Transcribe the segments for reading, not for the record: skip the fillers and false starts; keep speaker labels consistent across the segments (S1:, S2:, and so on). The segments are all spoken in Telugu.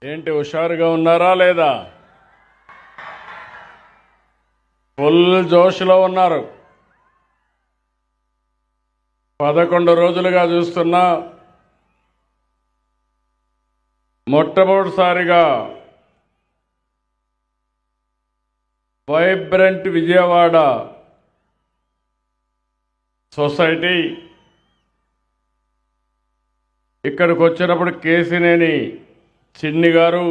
S1: ఏంటి హుషారుగా ఉన్నారా లేదా? ఫుల్ జోష్లో ఉన్నారు. 11 రోజులుగా చూస్తున్నా మొట్టమొదటిసారిగా వైబ్రెంట్ విజయవాడ సొసైటీ ఇక్కడికి వచ్చినప్పుడు కేసినేని చిన్ని గారు,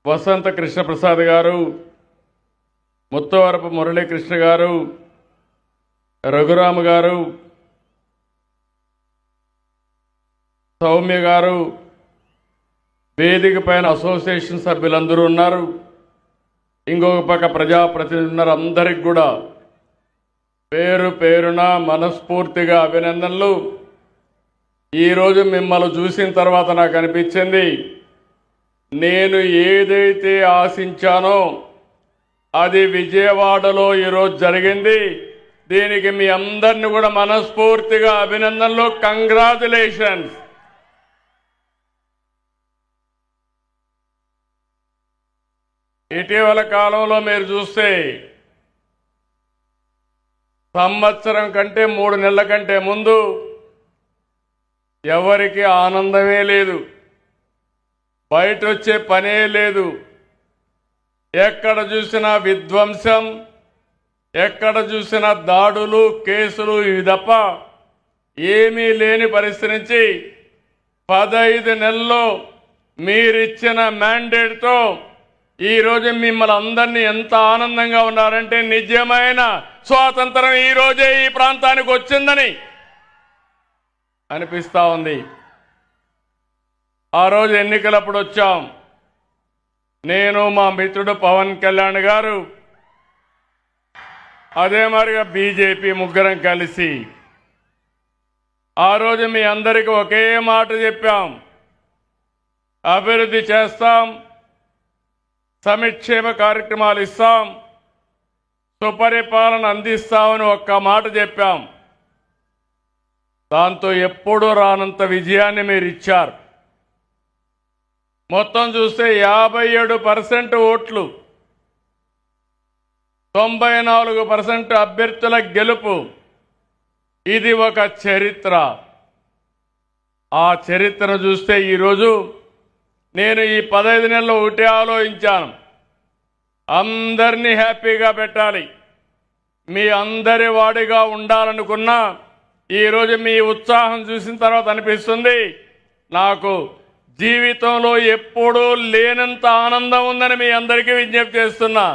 S1: వసంత కృష్ణప్రసాద్ గారు, ముత్తవరపు మురళీకృష్ణ గారు, రఘురామ గారు, సౌమ్య గారు, వేదిక పైన అసోసియేషన్ సభ్యులందరూ ఉన్నారు. ఇంకొక పక్క ప్రజాప్రతినిధులు ఉన్నారు. అందరికి కూడా పేరు పేరున మనస్ఫూర్తిగా అభినందనలు. ఈరోజు మిమ్మల్ని చూసిన తర్వాత నాకు అనిపించింది, నేను ఏదైతే ఆశించానో అది విజయవాడలో ఈరోజు జరిగింది. దీనికి మీ అందరిని కూడా మనస్ఫూర్తిగా అభినందనలు, కంగ్రాచులేషన్స్. ఇటీవల కాలంలో మీరు చూస్తే సంవత్సరం కంటే 3 నెలల కంటే ముందు ఎవరికి ఆనందమే లేదు, బయట వచ్చే పనే లేదు. ఎక్కడ చూసినా విధ్వంసం, ఎక్కడ చూసినా దాడులు, కేసులు, ఇవి తప్ప ఏమీ లేని పరిస్థితి నుంచి 15 నెలల్లో మీరిచ్చిన మ్యాండేట్తో ఈరోజు మిమ్మల్ని అందరినీ ఎంత ఆనందంగా ఉన్నారంటే నిజమైన స్వాతంత్రం ఈరోజే ఈ ప్రాంతానికి వచ్చిందని అనిపిస్తా ఉంది. ఆ రోజు ఎన్నికలప్పుడు వచ్చాం, నేను, మా మిత్రుడు పవన్ కళ్యాణ్ గారు, అదే మరిగా బీజేపీ ముగ్గురం కలిసి ఆ రోజు మీ అందరికీ ఒకే మాట చెప్పాం, అభివృద్ధి చేస్తాం, సంక్షేమ కార్యక్రమాలు ఇస్తాం, సుపరిపాలన అందిస్తామని ఒక్క మాట చెప్పాం. దాంతో ఎప్పుడూ రానంత విజయాన్ని మీరు ఇచ్చారు. మొత్తం చూస్తే 57% ఓట్లు, 94% అభ్యర్థుల గెలుపు. ఇది ఒక చరిత్ర. ఆ చరిత్రను చూస్తే ఈరోజు నేను ఈ 15 నెలల్లో ఒకటే ఆలోచించాను, అందరినీ హ్యాపీగా పెట్టాలి, మీ అందరి వాడిగా ఉండాలనుకున్నా. ఈరోజు మీ ఉత్సాహం చూసిన తర్వాత అనిపిస్తుంది నాకు జీవితంలో ఎప్పుడూ లేనంత ఆనందం ఉందని మీ అందరికీ విజ్ఞప్తి చేస్తున్నా.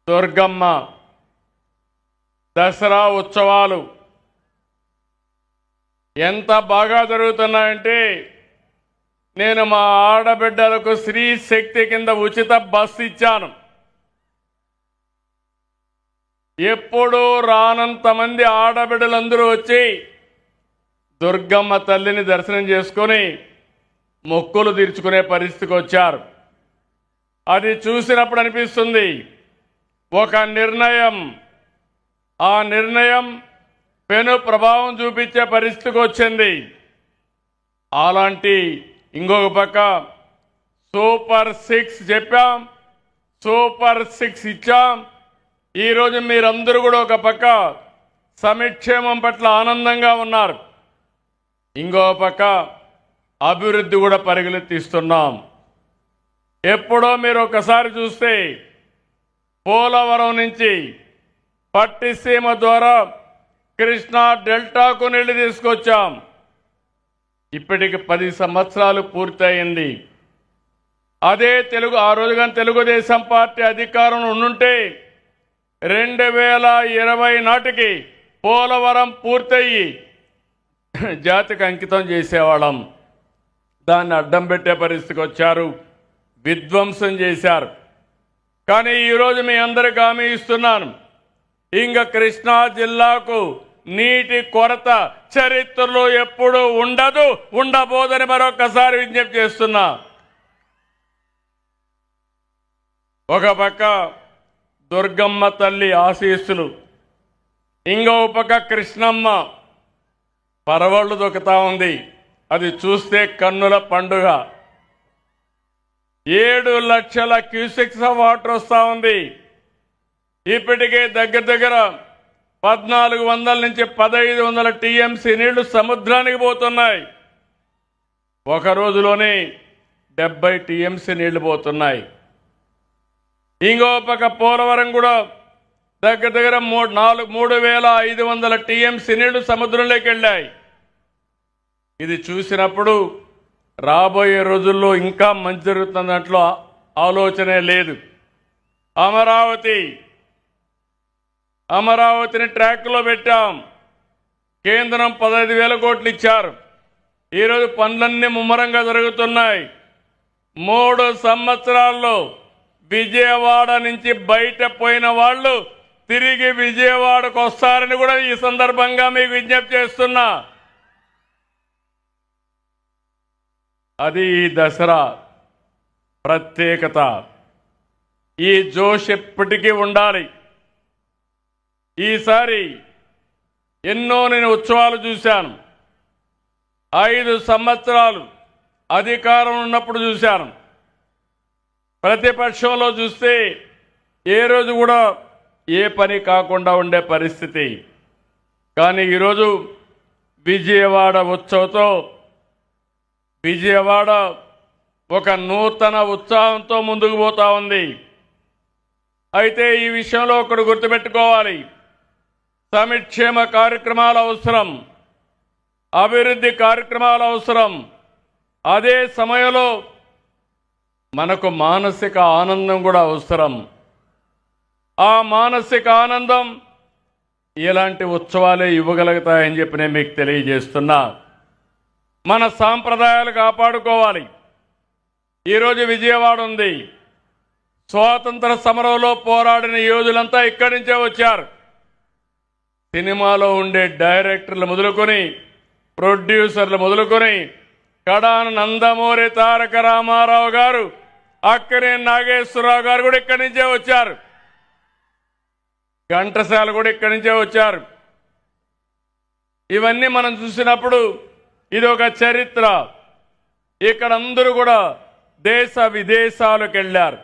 S1: దుర్గమ్మ దసరా ఉత్సవాలు ఎంత బాగా జరుగుతున్నాయంటే, నేను మా ఆడబిడ్డలకు స్త్రీ శక్తి కింద ఉచిత బస్సు ఇచ్చాను. ఎప్పుడూ రానంత మంది ఆడబిడ్డలందరూ వచ్చి దుర్గమ్మ తల్లిని దర్శనం చేసుకొని మొక్కులు తీర్చుకునే పరిస్థితికి వచ్చారు. అది చూసినప్పుడు అనిపిస్తుంది ఒక నిర్ణయం, ఆ నిర్ణయం పెను ప్రభావం చూపించే పరిస్థితికి వచ్చింది. అలాంటి ఇంకొక పక్క సూపర్ 6 చెప్పాం, సూపర్ 6 ఇచ్చాం. ఈరోజు మీరందరూ కూడా ఒక పక్క సంక్షేమం పట్ల ఆనందంగా ఉన్నారు, ఇంకో పక్క అభివృద్ధి కూడా పరిగెత్తిస్తున్నాం. ఎప్పుడో మీరు ఒకసారి చూస్తే పోలవరం నుంచి పట్టిసీమ ద్వారా కృష్ణా డెల్టాకు నీళ్లు తీసుకొచ్చాం. ఇప్పటికి 10 సంవత్సరాలు పూర్తయింది. అదే ఆ రోజుగా తెలుగుదేశం పార్టీ అధికారంలో ఉండుంటే 2020 నాటికి పోలవరం పూర్తయి జాతికి అంకితం చేసేవాళ్ళం. దాన్ని అడ్డం పెట్టే పరిస్థితికి వచ్చారు, విధ్వంసం చేశారు. కానీ ఈరోజు మీ అందరికీ హామీ ఇస్తున్నాను, ఇంకా కృష్ణా జిల్లాకు నీటి కొరత చరిత్రలో ఎప్పుడూ ఉండదు, ఉండబోదని మరొకసారి విజ్ఞప్తి చేస్తున్నా. ఒక పక్క దుర్గమ్మ తల్లి ఆశీస్సులు, ఇంకో పక్క కృష్ణమ్మ, పరవళ్ళు దొక్కుతా ఉంది. అది చూస్తే కన్నుల పండుగ. 7 లక్షల క్యూసెక్స్ వాటర్ వస్తూ ఉంది. ఇప్పటికే దగ్గర దగ్గర 1400 నుంచి 1500 టీఎంసీ నీళ్లు సముద్రానికి పోతున్నాయి. ఒక రోజులోనే 70 టీఎంసీ నీళ్లు పోతున్నాయి. ఇంకో పక్క పోలవరం కూడా దగ్గర దగ్గర 3500 టీఎంసీ నీళ్లు సముద్రంలోకి వెళ్ళాయి. ఇది చూసినప్పుడు రాబోయే రోజుల్లో ఇంకా మంచి జరుగుతున్న దాంట్లో ఆలోచనే లేదు. అమరావతిని ట్రాక్లో పెట్టాం. కేంద్రం 15,000 కోట్లు ఇచ్చారు. ఈరోజు పనులన్నీ ముమ్మరంగా జరుగుతున్నాయి. 3 సంవత్సరాల్లో విజయవాడ నుంచి బయట పోయిన వాళ్ళు తిరిగి విజయవాడకు వస్తారని కూడా ఈ సందర్భంగా మీకు విజ్ఞప్తి చేస్తున్నా. అది ఈ దసరా ప్రత్యేకత. ఈ జోష్ ఎప్పటికీ ఉండాలి. ఈసారి ఎన్నో నేను ఉత్సవాలు చూశాను. 5 సంవత్సరాలు అధికారం ఉన్నప్పుడు చూశాను. ప్రతిపక్షంలో చూస్తే ఏ రోజు కూడా ఏ పని కాకుండా ఉండే పరిస్థితి. కానీ ఈరోజు విజయవాడ ఉత్సవంతో విజయవాడ ఒక నూతన ఉత్సాహంతో ముందుకు పోతా ఉంది. అయితే ఈ విషయంలో ఒకటి గుర్తుపెట్టుకోవాలి. సంక్షేమ కార్యక్రమాలు అవసరం, అభివృద్ధి కార్యక్రమాలు అవసరం. అదే సమయంలో మనకు మానసిక ఆనందం కూడా అవసరం. ఆ మానసిక ఆనందం ఇలాంటి ఉత్సవాలే ఇవ్వగలుగుతాయని చెప్పి నేను మీకు తెలియజేస్తున్నా. మన సాంప్రదాయాలు కాపాడుకోవాలి. ఈరోజు విజయవాడ ఉంది. స్వాతంత్ర సమరంలో పోరాడిన యోధులంతా ఇక్కడి నుంచే వచ్చారు. సినిమాలో ఉండే డైరెక్టర్లు మొదలుకొని ప్రొడ్యూసర్లు మొదలుకొని కడాన నందమూరి తారక రామారావు గారు, అక్కినే నాగేశ్వరరావు గారు కూడా ఇక్కడి నుంచే వచ్చారు. ఘంటసాల కూడా ఇక్కడి నుంచే వచ్చారు. ఇవన్నీ మనం చూసినప్పుడు ఇది ఒక చరిత్ర. ఇక్కడ అందరూ కూడా దేశ విదేశాలకు వెళ్ళారు.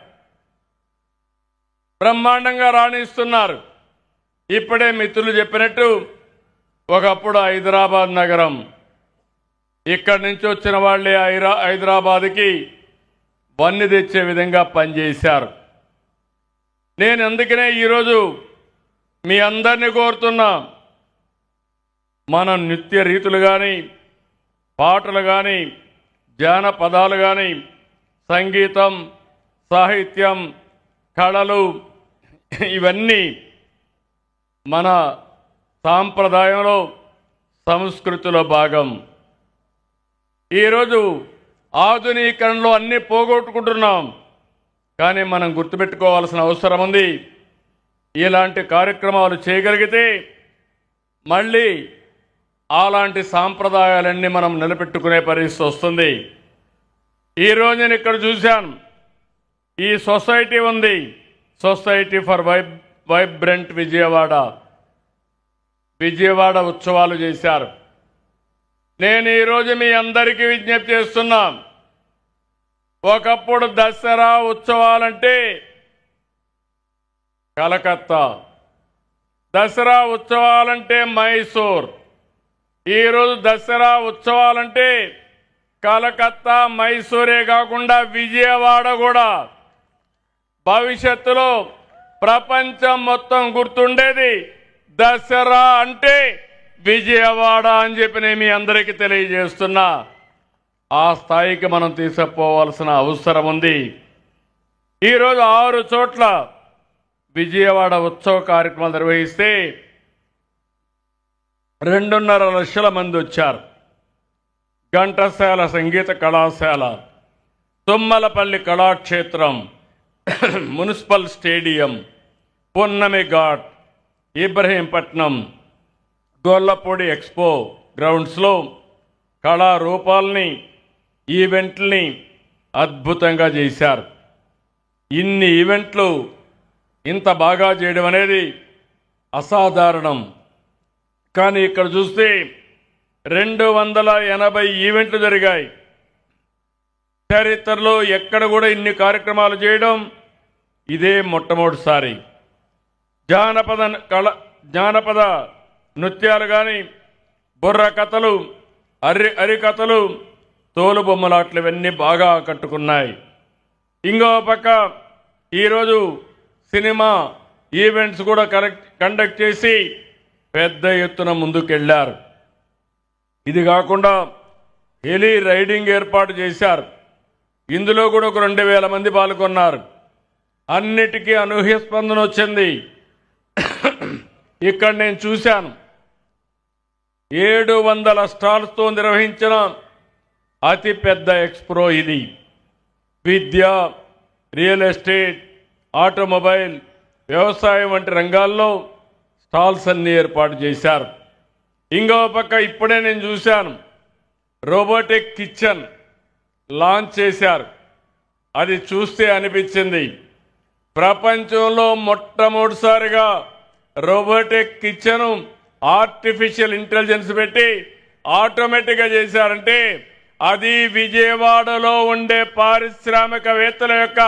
S1: బ్రహ్మాండంగా రాణిస్తున్నారు. ఇప్పుడే మిత్రులు చెప్పినట్టు ఒకప్పుడు హైదరాబాద్ నగరం, ఇక్కడి నుంచి వచ్చిన వాళ్ళే హైదరాబాద్కి వన్ని తెచ్చే విధంగా పనిచేశారు. నేను అందుకనే ఈరోజు మీ అందరినీ కోరుతున్నా, మన నృత్య రీతులు కానీ, పాటలు కానీ, జానపదాలు కానీ, సంగీతం, సాహిత్యం, కళలు ఇవన్నీ మన సాంప్రదాయంలో, సంస్కృతిలో భాగం. ఈరోజు ఆధునీకరణలో అన్నీ పోగొట్టుకుంటున్నాం. కానీ మనం గుర్తుపెట్టుకోవాల్సిన అవసరం ఉంది. ఇలాంటి కార్యక్రమాలు చేయగలిగితే మళ్ళీ అలాంటి సాంప్రదాయాలన్నీ మనం నిలబెట్టుకునే పరిస్థితి వస్తుంది. ఈరోజు నేను ఇక్కడ చూశాను, ఈ సొసైటీ ఉంది, సొసైటీ ఫర్ వైబ్రెంట్ విజయవాడ ఉత్సవాలు చేశారు. నేను ఈరోజు మీ అందరికీ విజ్ఞప్తి చేస్తున్నా, ఒకప్పుడు దసరా ఉత్సవాలంటే కలకత్తా, దసరా ఉత్సవాలంటే మైసూర్. ఈరోజు దసరా ఉత్సవాలంటే కలకత్తా, మైసూరే కాకుండా విజయవాడ కూడా. భవిష్యత్తులో ప్రపంచం మొత్తం గుర్తుండేది దసరా అంటే విజయవాడ అని చెప్పి నేను మీ అందరికీ తెలియజేస్తున్నా. ఆ స్థాయికి మనం తీసుకుపోవాల్సిన అవసరం ఉంది. ఈరోజు 6 చోట్ల విజయవాడ ఉత్సవ కార్యక్రమాలు నిర్వహిస్తే 2.5 లక్షల మంది వచ్చారు. ఘంటసాల సంగీత కళాశాల, తుమ్మలపల్లి కళాక్షేత్రం, మున్సిపల్ స్టేడియం, పున్నమి ఘాట్, ఇబ్రహీంపట్నం, గొల్లపూడి ఎక్స్పో గ్రౌండ్స్లో కళారూపాలని, ఈవెంట్లని అద్భుతంగా చేశారు. ఇన్ని ఈవెంట్లు ఇంత బాగా చేయడం అనేది అసాధారణం. కానీ ఇక్కడ చూస్తే 280 ఈవెంట్లు జరిగాయి. చరిత్రలో ఎక్కడ కూడా ఇన్ని కార్యక్రమాలు చేయడం ఇదే మొట్టమొదటిసారి. జానపద నృత్యాలు కానీ, బుర్ర కథలు, అరికథలు, తోలుబొమ్మలాట్లు ఇవన్నీ బాగా ఆకట్టుకున్నాయి. ఇంకో పక్క ఈరోజు సినిమా ఈవెంట్స్ కూడా కండక్ట్ చేసి పెద్ద ఎత్తున ముందుకెళ్లారు. ఇది కాకుండా హెలీ రైడింగ్ ఏర్పాటు చేశారు. ఇందులో కూడా ఒక 2000 మంది పాల్గొన్నారు. అన్నిటికీ అనూహ్య స్పందన వచ్చింది. ఇక్కడ నేను చూశాను, 700 స్టాల్స్తో నిర్వహించిన అతి పెద్ద ఎక్స్పో ఇది. విద్య, రియల్ ఎస్టేట్, ఆటోమొబైల్, వ్యవసాయం వంటి రంగాల్లో స్టాల్స్ అన్ని ఏర్పాటు చేశారు. ఇంకో పక్క ఇప్పుడే నేను చూశాను, రోబోటిక్ కిచెన్ లాంచ్ చేశారు. అది చూస్తే అనిపించింది, ప్రపంచంలో మొట్టమొదటిసారిగా రోబోటిక్ కిచెన్ ఆర్టిఫిషియల్ ఇంటెలిజెన్స్ పెట్టి ఆటోమేటిక్గా చేశారంటే అది విజయవాడలో ఉండే పారిశ్రామికవేత్తల యొక్క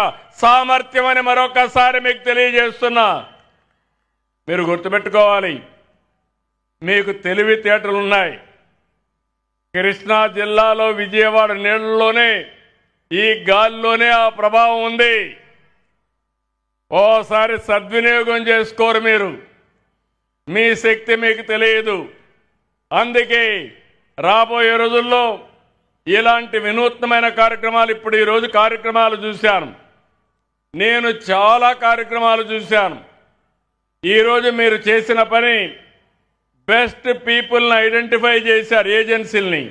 S1: సామర్థ్యం అని మరొకసారి మీకు తెలియజేస్తున్నా. మీరు గుర్తుపెట్టుకోవాలి, మీకు తెలివితేటలు ఉన్నాయి. కృష్ణా జిల్లాలో విజయవాడ నీళ్లలోనే, ఈ గాలిలోనే ఆ ప్రభావం ఉంది. ఓసారి సద్వినియోగం చేసుకోరు మీరు, మీ శక్తి మీకు తెలియదు. అందుకే రాబోయే రోజుల్లో ఇలాంటి వినూత్నమైన కార్యక్రమాలు, ఇప్పుడు ఈరోజు కార్యక్రమాలు చూశాను, నేను చాలా కార్యక్రమాలు చూశాను. ఈరోజు మీరు చేసిన పని, బెస్ట్ పీపుల్ని ఐడెంటిఫై చేశారు, ఏజెన్సీల్ని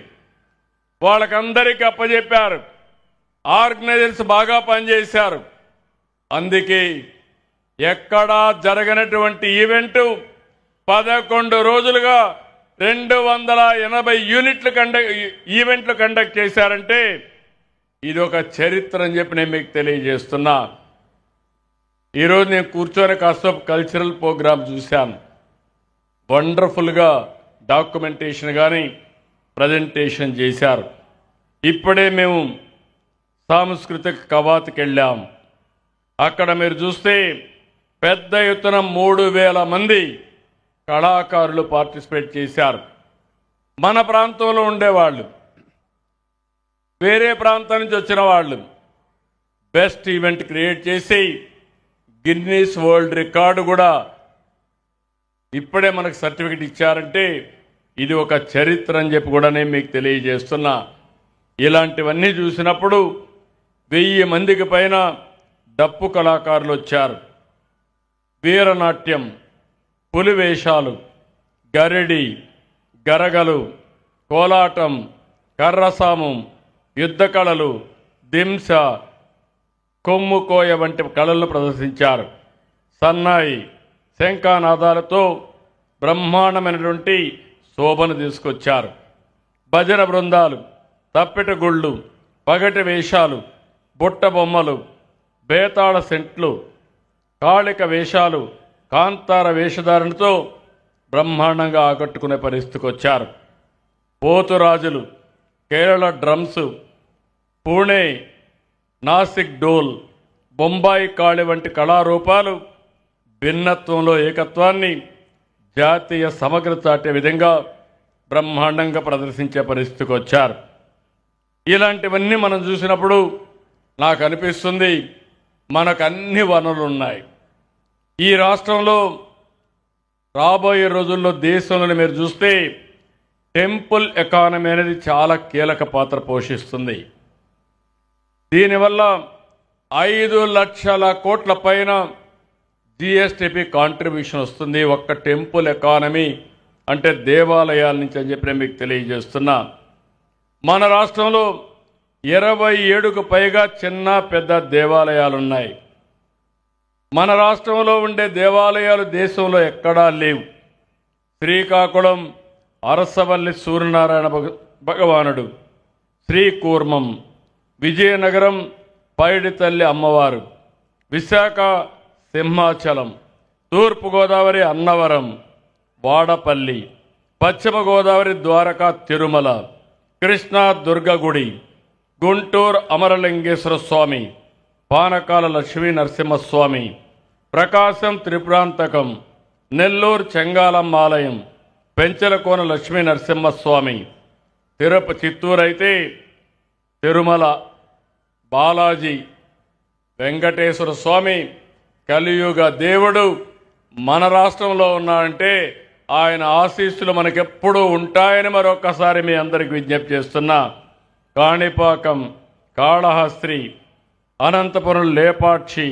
S1: వాళ్ళకందరికీ అప్పచెప్పారు. ఆర్గనైజర్స్ బాగా పనిచేశారు. అందుకే ఎక్కడా జరగనటువంటి ఈవెంటు 11 రోజులుగా 280 ఈవెంట్లు కండక్ట్ చేశారంటే ఇది ఒక చరిత్ర అని చెప్పి నేను మీకు తెలియజేస్తున్నా. ఈరోజు నేను కూర్చొని కాస్త కల్చరల్ ప్రోగ్రామ్ చూశాను. వండర్ఫుల్గా డాక్యుమెంటేషన్ కానీ ప్రజెంటేషన్ చేశారు. ఇప్పుడే మేము సాంస్కృతిక కవాతుకి వెళ్ళాం. అక్కడ మీరు చూస్తే పెద్ద ఎత్తున 3000 మంది కళాకారులు పార్టిసిపేట్ చేశారు. మన ప్రాంతంలో ఉండేవాళ్ళు, వేరే ప్రాంతం నుంచి వచ్చిన వాళ్ళు బెస్ట్ ఈవెంట్ క్రియేట్ చేసి గిన్నీస్ వరల్డ్ రికార్డు కూడా ఇప్పుడే మనకు సర్టిఫికెట్ ఇచ్చారంటే ఇది ఒక చరిత్ర అని చెప్పి కూడా నేను మీకు తెలియజేస్తున్నా. ఇలాంటివన్నీ చూసినప్పుడు 1000 మందికి పైన డప్పు కళాకారులు వచ్చారు. వీరనాట్యం, పులివేషాలు, గరిడి, గరగలు, కోలాటం, కర్రసాము, యుద్ధ కళలు, దింస, కొమ్ముకోయ వంటి కళలను ప్రదర్శించారు. సన్నాయి, శంఖానాదాలతో బ్రహ్మాండమైనటువంటి శోభను తీసుకొచ్చారు. భజన బృందాలు, తప్పెట గుళ్ళు, పగటి వేషాలు, బుట్ట బొమ్మలు, బేతాళ సెంట్లు, కాళిక వేషాలు, కాంతార వేషధారణతో బ్రహ్మాండంగా ఆకట్టుకునే పరిస్థితికి వచ్చారు. పోతురాజులు, కేరళ డ్రమ్స్, పూణే, నాసిక్ డోల్, బొంబాయి కాళి వంటి కళారూపాలు భిన్నత్వంలో ఏకత్వాన్ని, జాతీయ సమగ్రత చాటే విధంగా బ్రహ్మాండంగా ప్రదర్శించే పరిస్థితికి వచ్చారు. ఇలాంటివన్నీ మనం చూసినప్పుడు నాకు అనిపిస్తుంది, మనకు అన్ని వనరులు ఉన్నాయి. ఈ రాష్ట్రంలో రాబోయే రోజుల్లో దేశంలో మీరు చూస్తే టెంపుల్ ఎకానమీ అనేది చాలా కీలక పాత్ర పోషిస్తుంది. దీనివల్ల 5 లక్షల కోట్ల పైన జిఎస్టిపి కాంట్రిబ్యూషన్ వస్తుంది ఒక్క టెంపుల్ ఎకానమీ అంటే దేవాలయాల నుంచి అని చెప్పి మీకు తెలియజేస్తున్నా. మన రాష్ట్రంలో 27కు పైగా చిన్న పెద్ద దేవాలయాలు ఉన్నాయి. మన రాష్ట్రంలో ఉండే దేవాలయాలు దేశంలో ఎక్కడా లేవు. శ్రీకాకుళం అరసవల్లి సూర్యనారాయణ భగవానుడు, శ్రీకూర్మం, విజయనగరం పైడితల్లి అమ్మవారు, విశాఖ సింహాచలం, తూర్పుగోదావరి అన్నవరం, వాడపల్లి, పశ్చిమ గోదావరి ద్వారకా తిరుమల, కృష్ణా దుర్గగుడి, గుంటూరు అమరలింగేశ్వర స్వామి, పానకాల లక్ష్మీ నరసింహస్వామి, ప్రకాశం త్రిపురాంతకం, నెల్లూరు చెంగాలమ్మ ఆలయం, పెంచలకోన లక్ష్మీ నరసింహస్వామి, చిత్తూరు అయితే తిరుమల బాలాజీ వెంకటేశ్వర స్వామి, కలియుగ దేవుడు మన రాష్ట్రంలో ఉన్నాడంటే ఆయన ఆశీస్సులు మనకెప్పుడూ ఉంటాయని మరొకసారి మీ అందరికి విజ్ఞప్తి చేస్తున్నా. కాణిపాకం, కాళహస్త్రి, అనంతపురం లేపాక్షి,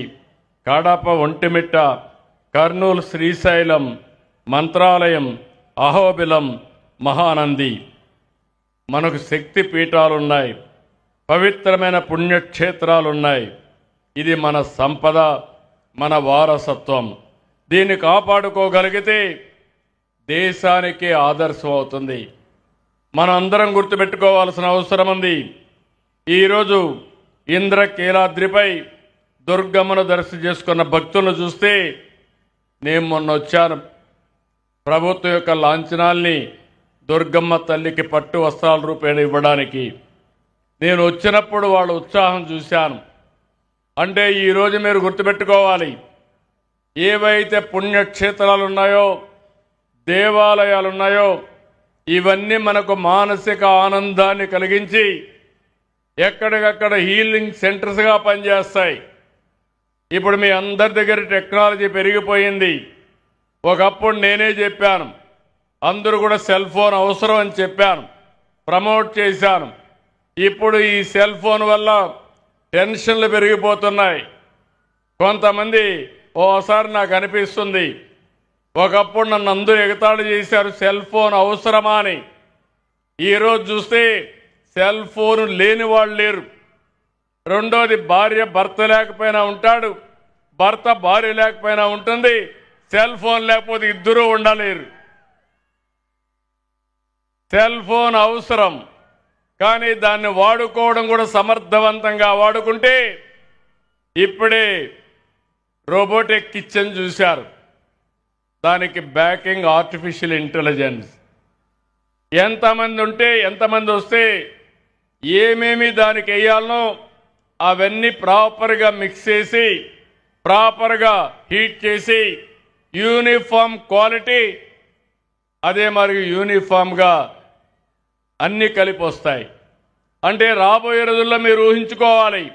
S1: కడప ఒంటిమిట్ట, కర్నూలు శ్రీశైలం, మంత్రాలయం, అహోబిలం, మహానంది. మనకు శక్తి పీఠాలున్నాయి, పవిత్రమైన పుణ్యక్షేత్రాలున్నాయి. ఇది మన సంపద, మన వారసత్వం. దీన్ని కాపాడుకోగలిగితే దేశానికే ఆదర్శం అవుతుంది. మనం అందరం గుర్తుపెట్టుకోవాల్సిన అవసరం ఉంది. ఈరోజు ఇంద్రకీలాద్రిపై దుర్గమ్మను దర్శనం చేసుకున్న భక్తులను చూస్తే నేను మొన్న వచ్చాను. ప్రభుత్వం యొక్క లాంఛనాల్ని దుర్గమ్మ తల్లికి పట్టు వస్త్రాల రూపేణ ఇవ్వడానికి నేను వచ్చినప్పుడు వాళ్ళ ఉత్సాహం చూశాను. అంటే ఈరోజు మీరు గుర్తుపెట్టుకోవాలి, ఏవైతే పుణ్యక్షేత్రాలు ఉన్నాయో, దేవాలయాలు ఉన్నాయో, ఇవన్నీ మనకు మానసిక ఆనందాన్ని కలిగించి ఎక్కడికక్కడ హీలింగ్ సెంటర్స్గా పనిచేస్తాయి. ఇప్పుడు మీ అందరి దగ్గర టెక్నాలజీ పెరిగిపోయింది. ఒకప్పుడు నేనే చెప్పాను, అందరూ కూడా సెల్ ఫోన్ అవసరం అని చెప్పాను, ప్రమోట్ చేశాను. ఇప్పుడు ఈ సెల్ ఫోన్ వల్ల టెన్షన్లు పెరిగిపోతున్నాయి. కొంతమంది ఓసారి నాకు అనిపిస్తుంది, ఒకప్పుడు నన్ను అందరూ ఎగతాళి చేశారు సెల్ ఫోన్ అవసరమా అని. ఈరోజు చూస్తే సెల్ ఫోన్ లేని వాళ్ళు లేరు. రెండోది, భార్య భర్త లేకపోయినా ఉంటాడు, భర్త భార్య లేకపోయినా ఉంటుంది. సెల్ ఫోన్ లేకపోతే ఇద్దరూ ఉండలేరు. సెల్ ఫోన్ అవసరం, కానీ దాన్ని వాడుకోవడం కూడా సమర్థవంతంగా వాడుకుంటే, ఇప్పుడే రోబోటిక్ కిచెన్ చూశారు, దానికి బ్యాకింగ్ ఆర్టిఫిషియల్ ఇంటెలిజెన్స్. ఎంతమంది ఉంటే ఎంతమంది వస్తే ఏమేమి దానికి వేయాలనో అవన్నీ ప్రాపర్గా మిక్స్ చేసి, ప్రాపర్గా హీట్ చేసి, యూనిఫామ్ క్వాలిటీ, అదే మరి యూనిఫామ్గా అన్నీ కలిపి వస్తాయి. అంటే రాబోయే రోజుల్లో మీరు ఊహించుకోవాలి,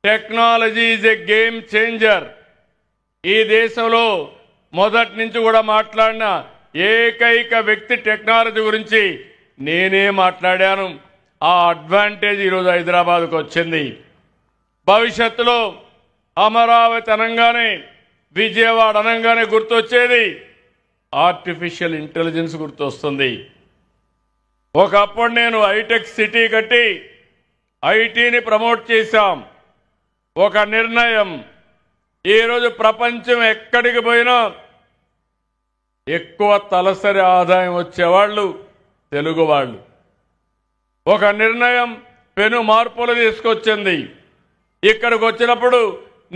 S1: technology is a game changer. ఈ దేశంలో మొదటి నుంచి కూడా మాట్లాడిన ఏకైక వ్యక్తి టెక్నాలజీ గురించి నేనే మాట్లాడాను. ఆ అడ్వాంటేజ్ ఈరోజు హైదరాబాద్కు వచ్చింది. భవిష్యత్తులో అమరావతి అనగానే, విజయవాడ అనగానే గుర్తొచ్చేది ఆర్టిఫిషియల్ ఇంటెలిజెన్స్ గుర్తొస్తుంది. ఒకప్పుడు నేను హైటెక్ సిటీ కట్టి ఐటీని ప్రమోట్ చేశాం. ఒక నిర్ణయం, ఈరోజు ప్రపంచం ఎక్కడికి పోయినా ఎక్కువ తలసరి ఆదాయం వచ్చేవాళ్ళు తెలుగు వాళ్ళు. ఒక నిర్ణయం పెను మార్పులు తీసుకొచ్చింది. ఇక్కడికి వచ్చినప్పుడు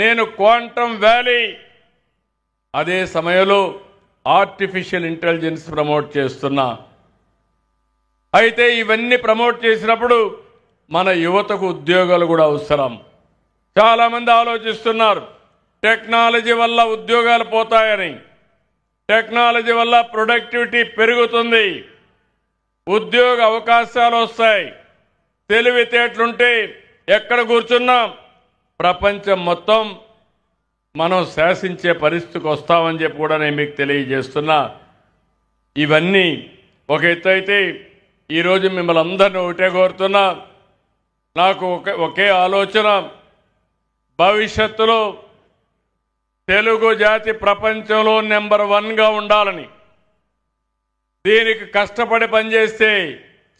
S1: నేను క్వాంటమ్ వ్యాలీ, అదే సమయంలో ఆర్టిఫిషియల్ ఇంటెలిజెన్స్ ప్రమోట్ చేస్తున్నా. అయితే ఇవన్నీ ప్రమోట్ చేసినప్పుడు మన యువతకు ఉద్యోగాలు కూడా అవసరం. చాలామంది ఆలోచిస్తున్నారు టెక్నాలజీ వల్ల ఉద్యోగాలు పోతాయని. టెక్నాలజీ వల్ల ప్రొడక్టివిటీ పెరుగుతుంది, ఉద్యోగ అవకాశాలు వస్తాయి. తెలివితేటలుంటే ఎక్కడ కూర్చున్నా ప్రపంచం మొత్తం మనం శాసించే పరిస్థితికి వస్తామని చెప్పి కూడా నేను మీకు తెలియజేస్తున్నా. ఇవన్నీ ఒక ఎత్తు అయితే, ఈరోజు మిమ్మల్ని అందరినీ ఒకటే కోరుతున్నా, నాకు ఒకే ఆలోచన, భవిష్యత్తులో తెలుగు జాతి ప్రపంచంలో నెంబర్ 1గా ఉండాలని. దీనికి కష్టపడి పనిచేస్తే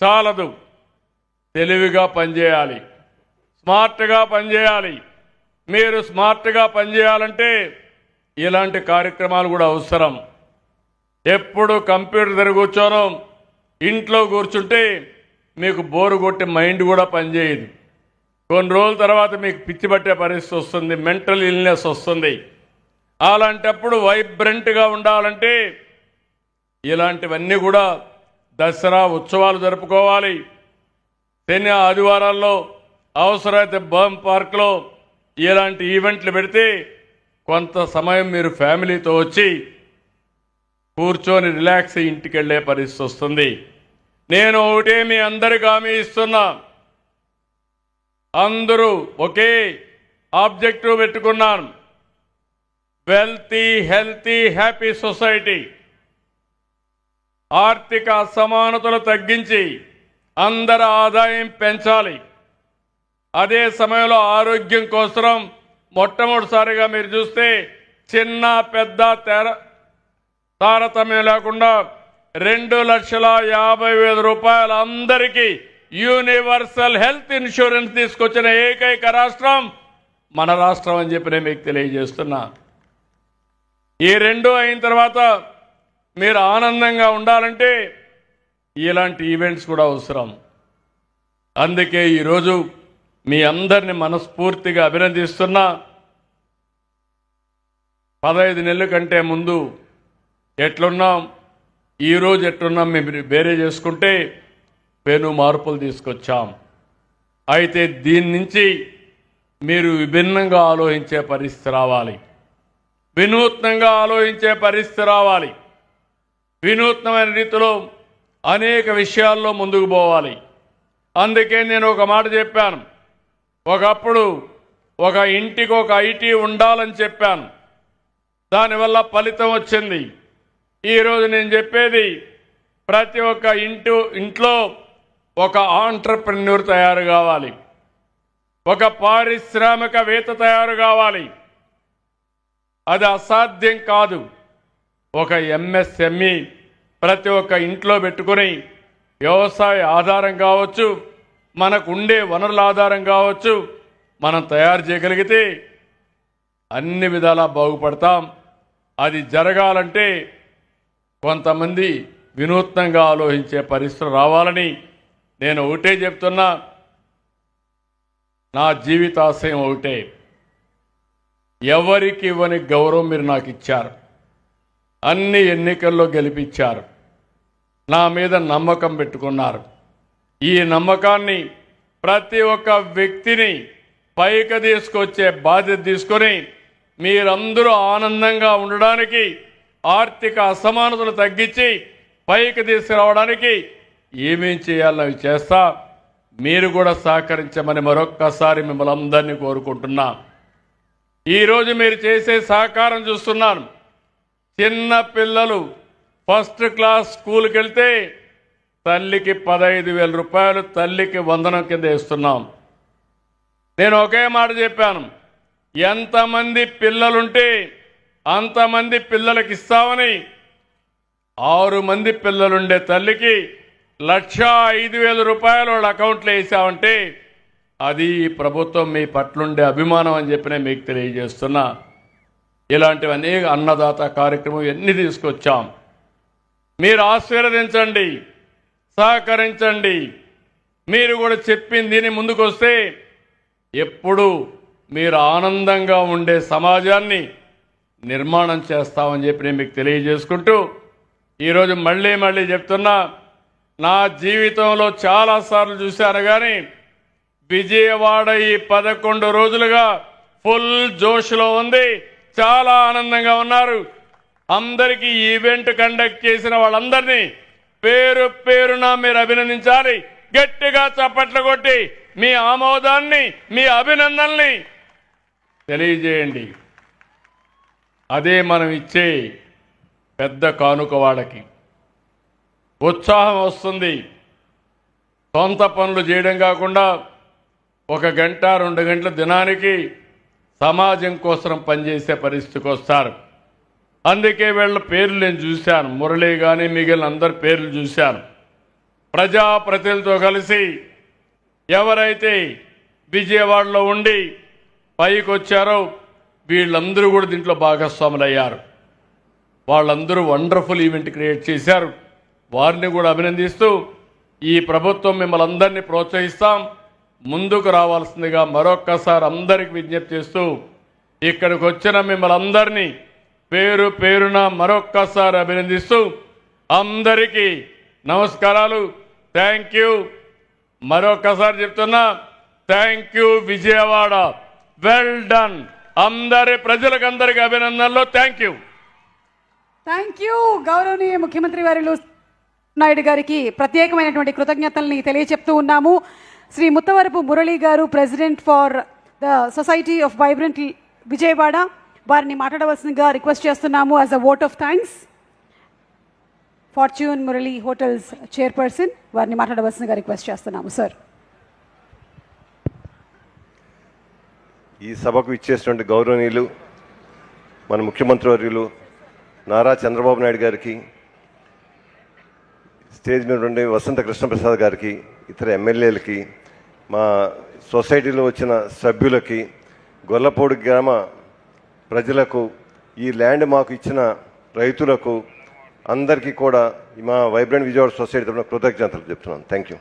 S1: చాలదు, తెలివిగా పనిచేయాలి, స్మార్ట్గా పనిచేయాలి. మీరు స్మార్ట్గా పనిచేయాలంటే ఇలాంటి కార్యక్రమాలు కూడా అవసరం. ఎప్పుడు కంప్యూటర్ దగ్గర కూర్చోను, ఇంట్లో కూర్చుంటే మీకు బోరు కొట్టి మైండ్ కూడా పనిచేయదు. కొన్ని రోజుల తర్వాత మీకు పిచ్చి పట్టే పరిస్థితి వస్తుంది, మెంటల్ ఇల్నెస్ వస్తుంది. అలాంటప్పుడు వైబ్రెంట్గా ఉండాలంటే ఇలాంటివన్నీ కూడా దసరా ఉత్సవాలు జరుపుకోవాలి. శని ఆదివారాల్లో అవసరమైతే బర్మ్ పార్క్లో ఇలాంటి ఈవెంట్లు పెడితే కొంత సమయం మీరు ఫ్యామిలీతో వచ్చి కూర్చొని రిలాక్స్ అయ్యి ఇంటికి వెళ్ళే పరిస్థితి వస్తుంది. నేను ఒకటే మీ అందరికి హామీ ఇస్తున్నా, అందరూ ఒకే ఆబ్జెక్టివ్ పెట్టుకున్నాను, వెల్తీ హెల్తీ హ్యాపీ సొసైటీ. ఆర్థిక అసమానతలు తగ్గించి అందరి ఆదాయం పెంచాలి. అదే సమయంలో ఆరోగ్యం కోసం మొట్టమొదటిసారిగా మీరు చూస్తే చిన్న పెద్ద తారతమ్యం లేకుండా 2,50,000 రూపాయలు అందరికీ యూనివర్సల్ హెల్త్ ఇన్సూరెన్స్ తీసుకొచ్చిన ఏకైక రాష్ట్రం మన రాష్ట్రం అని చెప్పి నేను మీకు తెలియజేస్తున్నా. ఈ రెండు అయిన తర్వాత మీరు ఆనందంగా ఉండాలంటే ఇలాంటి ఈవెంట్స్ కూడా అవసరం. అందుకే ఈరోజు మీ అందరిని మనస్ఫూర్తిగా అభినందిస్తున్నా. 15 నెలల కంటే ముందు ఎట్లున్నాం, ఈరోజు ఎట్లున్నాం మేము వేరే చేసుకుంటే పెను మార్పులు తీసుకొచ్చాం. అయితే దీని నుంచి మీరు విభిన్నంగా ఆలోచించే పరిస్థితి రావాలి, వినూత్నంగా ఆలోచించే పరిస్థితి రావాలి. వినూత్నమైన రీతిలో అనేక విషయాల్లో ముందుకు పోవాలి. అందుకే నేను ఒక మాట చెప్పాను, ఒకప్పుడు ఒక ఇంటికి ఒక ఐటీ ఉండాలని చెప్పాను, దానివల్ల ఫలితం వచ్చింది. ఈరోజు నేను చెప్పేది ప్రతి ఒక్క ఇంట్లో ఒక ఆంట్రప్రెన్యూర్ తయారు కావాలి, ఒక పారిశ్రామికవేత్త తయారు కావాలి. అది అసాధ్యం కాదు. ఒక ఎంఎస్ఎంఈ ప్రతి ఒక్క ఇంట్లో పెట్టుకుని వ్యవసాయ ఆధారం కావచ్చు, మనకు ఉండే వనరుల ఆధారం కావచ్చు, మనం తయారు చేయగలిగితే అన్ని విధాలా బాగుపడతాం. అది జరగాలంటే కొంతమంది వినూత్నంగా ఆలోచించే పరిస్థితులు రావాలని నేను ఒకటే చెప్తున్నా. నా జీవితాశయం ఒకటే, ఎవరికి ఇవ్వని గౌరవం మీరు నాకు ఇచ్చారు, అన్ని ఎన్నికల్లో గెలిపించారు, నా మీద నమ్మకం పెట్టుకున్నారు. ఈ నమ్మకాన్ని ప్రతి ఒక్క వ్యక్తిని పైకి తీసుకొచ్చే బాధ్యత తీసుకొని మీరందరూ ఆనందంగా ఉండడానికి, ఆర్థిక అసమానతలు తగ్గించి పైకి తీసుకురావడానికి ఏమేం చేయాలో అవి చేస్తా. మీరు కూడా సహకరించమని మరొక్కసారి మిమ్మల్ని అందరినీ కోరుకుంటున్నా. ఈరోజు మీరు చేసే సహకారం చూస్తున్నాను. చిన్న పిల్లలు ఫస్ట్ క్లాస్ స్కూల్కి వెళ్తే తల్లికి 15,000 రూపాయలు తల్లికి వందనం కింద ఇస్తున్నాం. నేను ఒకే మాట చెప్పాను, ఎంతమంది పిల్లలుంటే అంతమంది పిల్లలకి ఇస్తామని. 6 మంది పిల్లలుండే తల్లికి 1,05,000 రూపాయలు వాళ్ళ అకౌంట్లో వేసామంటే అది ప్రభుత్వం మీ పట్లుండే అభిమానం అని చెప్పి నేను మీకు తెలియజేస్తున్నా. ఇలాంటివి అనేక అన్నదాత కార్యక్రమం ఎన్ని తీసుకొచ్చాం. మీరు ఆశీర్వదించండి, సహకరించండి. మీరు కూడా చెప్పింది దీని ముందుకు వస్తే ఎప్పుడు మీరు ఆనందంగా ఉండే సమాజాన్ని నిర్మాణం చేస్తామని చెప్పి నేను మీకు తెలియజేసుకుంటూ ఈరోజు మళ్ళీ చెప్తున్నా, నా జీవితంలో చాలాసార్లు చూశాను కానీ విజయవాడ ఈ 11 రోజులుగా ఫుల్ జోష్లో ఉంది. చాలా ఆనందంగా ఉన్నారు. అందరికీ ఈవెంట్ కండక్ట్ చేసిన వాళ్ళందరినీ పేరు పేరున మీరు అభినందించాలి. గట్టిగా చప్పట్లు కొట్టి మీ ఆమోదాన్ని, మీ అభినందనల్ని తెలియజేయండి. అదే మనం ఇచ్చే పెద్ద కానుక. వాళ్ళకి ఉత్సాహం వస్తుంది. సొంత పనులు చేయడం కాకుండా 1 గంట 2 గంటల దినానికి సమాజం కోసం పనిచేసే పరిస్థితికి వస్తారు. అందుకే వీళ్ళ పేర్లు నేను చూశాను, మురళి కానీ మిగిలిన అందరి పేర్లు చూశాను. ప్రజాప్రతినిధులతో కలిసి ఎవరైతే విజయవాడలో ఉండి పైకి వచ్చారో వీళ్ళందరూ కూడా దీంట్లో భాగస్వాములు అయ్యారు. వాళ్ళందరూ వండర్ఫుల్ ఈవెంట్ క్రియేట్ చేశారు. వారిని కూడా అభినందిస్తూ ఈ ప్రభుత్వం మిమ్మల్ని అందరినీ ప్రోత్సహిస్తాం, ముందుకు రావాల్సిందిగా మరొక్కసారి అందరికి విజ్ఞప్తి చేస్తూ ఇక్కడికి వచ్చిన మిమ్మల్ని అందరినీ పేరు పేరున మరొక్కసారి అభినందిస్తూ అందరికీ నమస్కారాలు. Thank you. మరొకసారి చెప్తున్నా, thank you Vijayawada. Well done. అందరి ప్రజలకందరికీ అభినందనలు. Thank you.
S2: Thank you. గౌరవనీయ ముఖ్యమంత్రి వారిలు నాయుడు గారికి ప్రత్యేకమైనటువంటి కృతజ్ఞతల్ని తెలియచెప్తూ ఉన్నాము. శ్రీ ముత్తవరపు మురళి గారు, president for the society of vibrant Vijayawada, వారిని మాట్లాడవలసిందిగా రిక్వెస్ట్ చేస్తున్నాము. As a vote of thanks, fortune Murali hotels chairperson వారిని మాట్లాడవలసిందిగా రిక్వెస్ట్ చేస్తున్నాము. సార్,
S3: ఈ సభకు ఇచ్చేసినటువంటి గౌరవనీయులు మన ముఖ్యమంత్రి వర్యులు నారా చంద్రబాబు నాయుడు గారికి, స్టేజ్ మీద ఉండే వసంత కృష్ణప్రసాద్ గారికి, ఇతర ఎమ్మెల్యేలకి, మా సొసైటీలో వచ్చిన సభ్యులకి, గొల్లపూడి గ్రామ ప్రజలకు, ఈ ల్యాండ్ మాకు ఇచ్చిన రైతులకు అందరికీ కూడా మా వైబ్రెంట్ విజయవాడ సొసైటీ తరఫున కృతజ్ఞతలు చెప్తున్నాను. Thank you.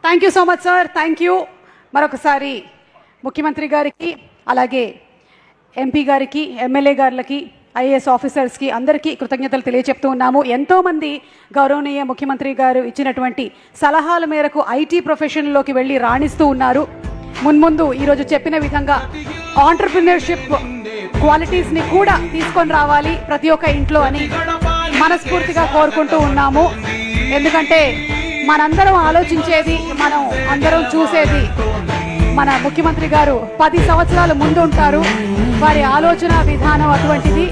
S2: Thank you so much sir. Thank you. మరొకసారి ముఖ్యమంత్రి గారికి, అలాగే ఎంపీ గారికి, ఎమ్మెల్యే గారులకి, ఐఏఎస్ ఆఫీసర్స్కి అందరికీ కృతజ్ఞతలు తెలియజెప్తూ ఉన్నాము. ఎంతోమంది గౌరవనీయ ముఖ్యమంత్రి గారు ఇచ్చినటువంటి సలహాల మేరకు ఐటీ ప్రొఫెషన్లోకి వెళ్ళి రాణిస్తూ ఉన్నారు. మున్ముందు ఈరోజు చెప్పిన విధంగా ఆంటర్ప్రినర్షిప్ క్వాలిటీస్ని కూడా తీసుకొని రావాలి ప్రతి ఒక్క ఇంట్లో అని మనస్ఫూర్తిగా కోరుకుంటూ ఉన్నాము. ఎందుకంటే మనందరం ఆలోచించేది, మనం అందరం చూసేది, మన ముఖ్యమంత్రి గారు 10 సంవత్సరాల ముందు ఉంటారు. వారి ఆలోచన విధానం అటువంటిది.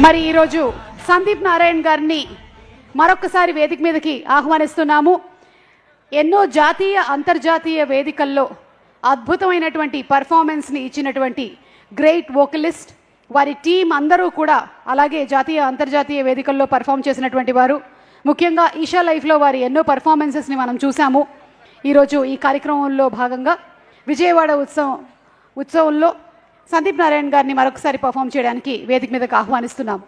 S2: మరి ఈరోజు సందీప్ నారాయణ గారిని మరొకసారి వేదిక మీదకి ఆహ్వానిస్తున్నాము. ఎన్నో జాతీయ అంతర్జాతీయ వేదికల్లో అద్భుతమైనటువంటి పర్ఫార్మెన్స్ని ఇచ్చినటువంటి గ్రేట్ వోకలిస్ట్, వారి టీం అందరూ కూడా అలాగే జాతీయ అంతర్జాతీయ వేదికల్లో పర్ఫామ్ చేసినటువంటి వారు. ముఖ్యంగా ఈషా లైఫ్లో వారి ఎన్నో పర్ఫార్మెన్సెస్ని మనం చూసాము. ఈరోజు ఈ కార్యక్రమంలో భాగంగా విజయవాడ ఉత్సవంలో సందీప్ నారాయణ గారిని మరొకసారి పర్ఫామ్ చేయడానికి వేదిక మీదకి ఆహ్వానిస్తున్నాము.